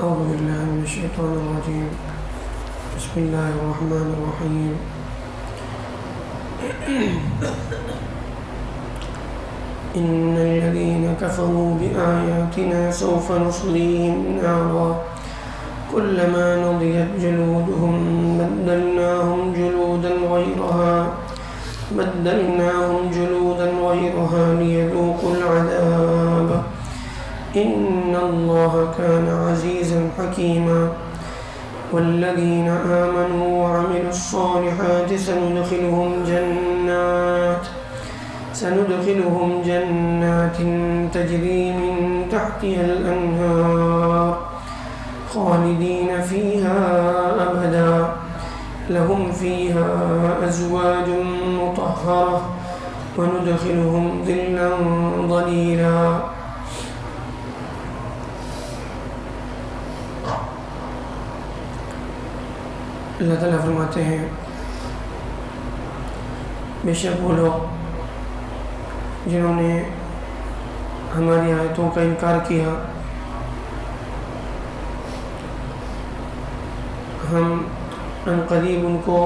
أعوذ بالله من الشيطان الرجيم. بسم الله الرحمن الرحيم. إن الذين كفروا بآياتنا سوف نصليهم نارا كلما نضجت جلودهم بدلناهم جلودا غيرها ليذوقوا العذاب إن الله كان عزيزا حكيما. والذين آمنوا وعملوا الصالحات سندخلهم جنات تجري من تحتها الأنهار خالدين فيها أبدا لهم فيها أزواج مطهرة وندخلهم ظلا ظليلا. اللہ تعالیٰ فرماتے ہیں بے شک وہ لوگ جنہوں نے ہماری آیتوں کا انکار کیا ہم ان قریب ان کو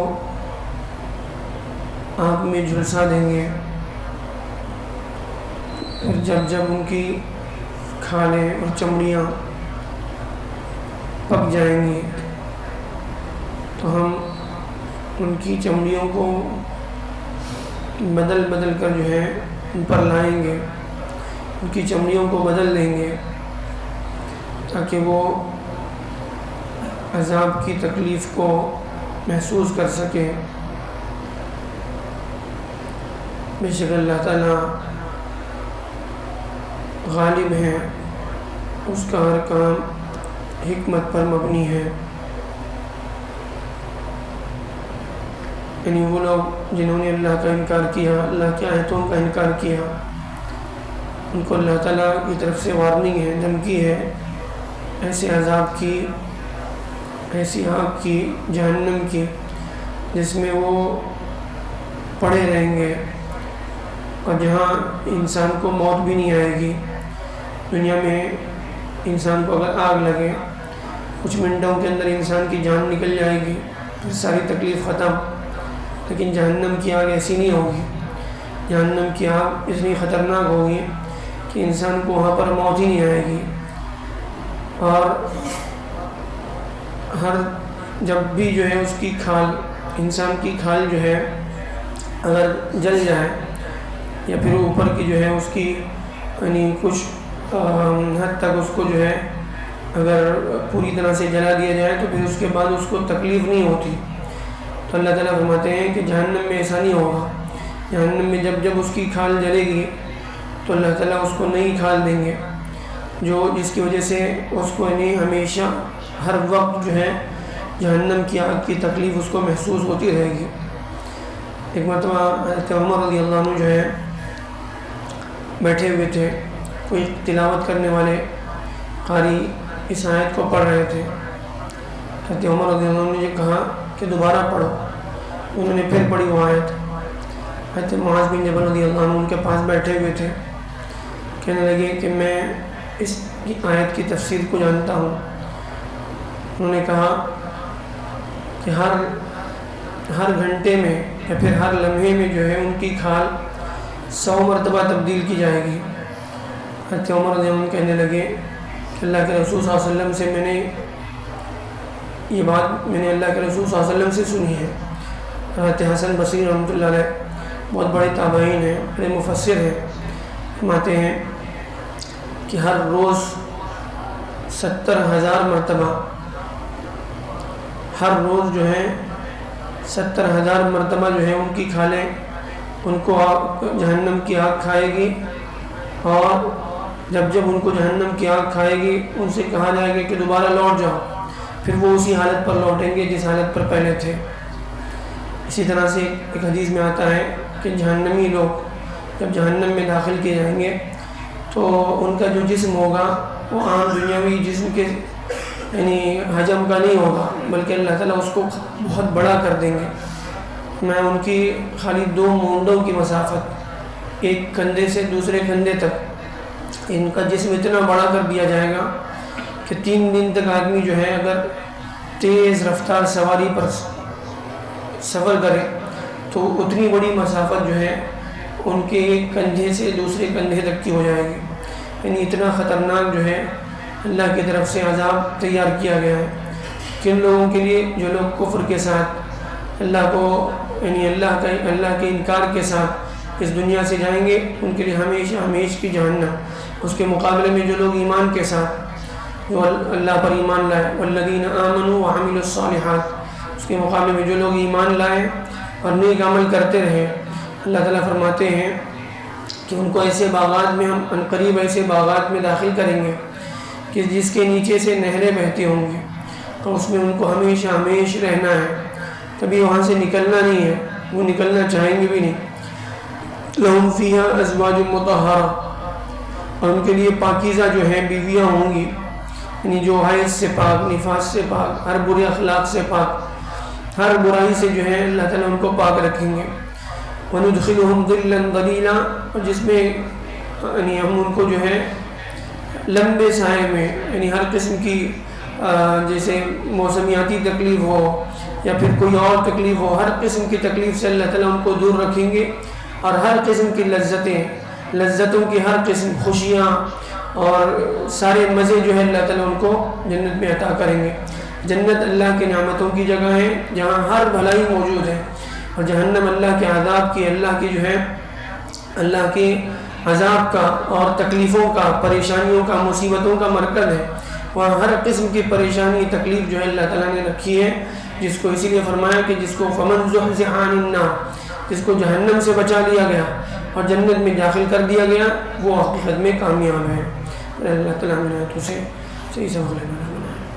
آگ میں جھلسا دیں گے، پھر جب ان کی کھالیں اور چمڑیاں پک جائیں گی تو ہم ان کی چمڑیوں کو بدل کر جو ہے ان پر لائیں گے، ان کی چمڑیوں کو بدل دیں گے تاکہ وہ عذاب کی تکلیف کو محسوس کر سکیں. بے شک اللہ تعالیٰ غالب ہے، اس کا ہر کام حکمت پر مبنی ہے. یعنی وہ لوگ جنہوں نے اللہ کا انکار کیا، اللہ کی آیتوں کا انکار کیا، ان کو اللہ تعالیٰ کی طرف سے وارننگ ہے، دھمکی ہے ایسے عذاب کی، ایسی آگ کی، جہنم کی، جس میں وہ پڑے رہیں گے اور جہاں انسان کو موت بھی نہیں آئے گی. دنیا میں انسان کو اگر آگ لگے کچھ منٹوں کے اندر انسان کی جان نکل جائے گی، پھر ساری تکلیف ختم. لیکن جہنم کی آگ ایسی نہیں ہوگی. جہنم کی آگ اتنی خطرناک ہوگی کہ انسان کو وہاں پر موت ہی نہیں آئے گی. اور جب بھی جو ہے اس کی کھال، انسان کی کھال جو ہے اگر جل جائے یا پھر اوپر کی جو ہے اس کی یعنی کچھ حد تک اس کو جو ہے اگر پوری طرح سے جلا دیا جائے تو پھر اس کے بعد اس کو تکلیف نہیں ہوتی. تو اللہ تعالیٰ فرماتے ہیں کہ جہنم میں ایسا نہیں ہوگا. جہنم میں جب اس کی کھال جلے گی تو اللہ تعالیٰ اس کو نئی کھال دیں گے، جس کی وجہ سے اس کو یعنی ہمیشہ ہر وقت جو ہے جہنم کی آگ کی تکلیف اس کو محسوس ہوتی رہے گی. ایک مرتبہ حضرت عمر رضی اللہ عنہ جو ہے بیٹھے ہوئے تھے، کوئی تلاوت کرنے والے قاری اس آیت کو پڑھ رہے تھے. حضرت عمر رضی اللہ عنہ نے کہا کہ دوبارہ پڑھو. انہوں نے پھر پڑھی وہ آیت. حضرت معاذ بن جبل رضی اللہ عنہ ان کے پاس بیٹھے ہوئے تھے، کہنے لگے کہ میں اس آیت کی تفسیر کو جانتا ہوں. انہوں نے کہا کہ ہر گھنٹے میں یا پھر ہر لمحے میں جو ہے ان کی کھال 100 مرتبہ تبدیل کی جائے گی. حضرت عمر رضی اللہ عنہ کہنے لگے کہ اللہ کے رسول صلی اللہ علیہ وسلم سے میں نے یہ بات اللہ کے رسول صلی اللہ علیہ وسلم سے سنی ہے. حضرت حسن بصری رحمۃ اللہ علیہ بہت بڑے تابعین ہیں، بڑے مفسر ہیں، فرماتے ہیں کہ ہر روز 70,000 مرتبہ، ہر روز جو ہے 70,000 مرتبہ جو ہے ان کی کھالیں ان کو جہنم کی آگ کھائے گی. اور جب ان کو جہنم کی آگ کھائے گی ان سے کہا جائے گا کہ دوبارہ لوٹ جاؤ، پھر وہ اسی حالت پر لوٹیں گے جس حالت پر پہلے تھے. اسی طرح سے ایک حدیث میں آتا ہے کہ جہنمی لوگ جب جہنم میں داخل کیے جائیں گے تو ان کا جو جسم ہوگا وہ عام دنیاوی جسم کے یعنی حجم کا نہیں ہوگا، بلکہ اللہ تعالیٰ اس کو بہت بڑا کر دیں گے. میں ان کی خالی 2 مونڈوں کی مسافت، ایک کندھے سے دوسرے کندھے تک ان کا جسم اتنا بڑا کر دیا جائے گا کہ 3 دن تک آدمی جو ہے اگر تیز رفتار سواری پر سفر کرے تو اتنی بڑی مسافت جو ہے ان کے ایک کندھے سے دوسرے کندھے تک کی ہو جائے گی. یعنی اتنا خطرناک جو ہے اللہ کی طرف سے عذاب تیار کیا گیا ہے. کن لوگوں کے لیے؟ جو لوگ کفر کے ساتھ اللہ کو یعنی اللہ کے انکار کے ساتھ اس دنیا سے جائیں گے، ان کے لیے ہمیشہ ہمیشہ کی جہنم. اس کے مقابلے میں جو لوگ ایمان کے ساتھ جو اللہ پر ایمان لائے، والذین آمنوا وعملوا الصالحات، اس کے مقابلے میں جو لوگ ایمان لائے اور نیک عمل کرتے رہے، اللہ تعالیٰ فرماتے ہیں کہ ان کو ایسے باغات میں ہم عنقریب ایسے باغات میں داخل کریں گے کہ جس کے نیچے سے نہریں بہتی ہوں گی، تو اس میں ان کو ہمیشہ ہمیشہ رہنا ہے، کبھی وہاں سے نکلنا نہیں ہے، وہ نکلنا چاہیں گے بھی نہیں. لہم فیہا ازواج مطہرہ، اور ان کے لیے پاکیزہ جو ہیں بیویاں ہوں گی، یعنی جو حیض سے پاک، نفاس سے پاک، ہر برے اخلاق سے پاک، ہر برائی سے جو ہے اللہ تعالیٰ ان کو پاک رکھیں گے. وندخلہم ظلا ظلیلا، اور جس میں یعنی ہم ان کو جو ہے لمبے سائے میں، یعنی ہر قسم کی جیسے موسمیاتی تکلیف ہو یا پھر کوئی اور تکلیف ہو، ہر قسم کی تکلیف سے اللہ تعالیٰ ان کو دور رکھیں گے، اور ہر قسم کی لذتوں کی ہر قسم خوشیاں اور سارے مزے جو ہے اللہ تعالیٰ ان کو جنت میں عطا کریں گے. جنت اللہ کی نعمتوں کی جگہ ہے جہاں ہر بھلائی موجود ہے، اور جہنم اللہ کے عذاب کی، اللہ کی جو ہے اللہ کے عذاب کا اور تکلیفوں کا، پریشانیوں کا، مصیبتوں کا مرکز ہے. وہاں ہر قسم کی پریشانی تکلیف جو ہے اللہ تعالیٰ نے رکھی ہے، جس کو اسی لیے فرمایا کہ جس کو فمن زحزح عن النار، جس کو جہنم سے بچا لیا گیا اور جنت میں داخل کر دیا گیا، وہ حقیقت میں کامیاب ہے. اللہ تعالیٰ ہمیں سے صحیح سمجھ لینا.